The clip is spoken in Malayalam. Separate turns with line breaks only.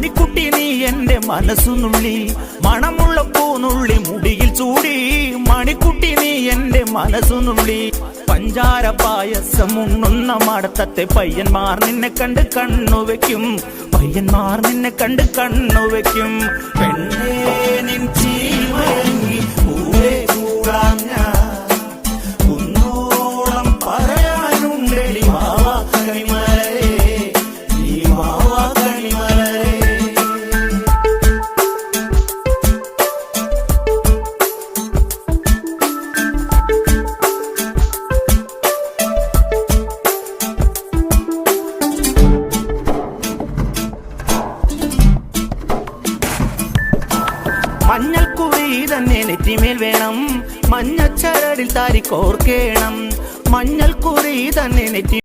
മണിക്കുട്ടി നീ എന്റെ മനസ്സുനുള്ളി, മണമുള്ള പൂനുള്ളി മുടിയിൽ ചൂടി. മണിക്കുട്ടി നീ എന്റെ മനസ്സുനുള്ളി, പഞ്ചാര പായസം ഉണ്ണുന്ന മടത്തത്തെ പയ്യന്മാർ നിന്നെ കണ്ട് കണ്ണുവെക്കും, പയ്യന്മാർ നിന്നെ കണ്ട് കണ്ണുവെക്കും. പെണ്ണേ നിൻ ചീമയങ്ങി കൂടെ കൂടാൻ ഞാൻ, കുന്നോളം പറയാനുണ്ടെടി മാവാ കണിമലരേ, നീ മാവാ കണിമലരേ. മഞ്ഞൾക്കുറി തന്നെ നെറ്റിമേൽ വേണം, മഞ്ഞച്ചരടിൽ താരി കോർക്കേണം. മഞ്ഞൾക്കുറി തന്നെ നെറ്റി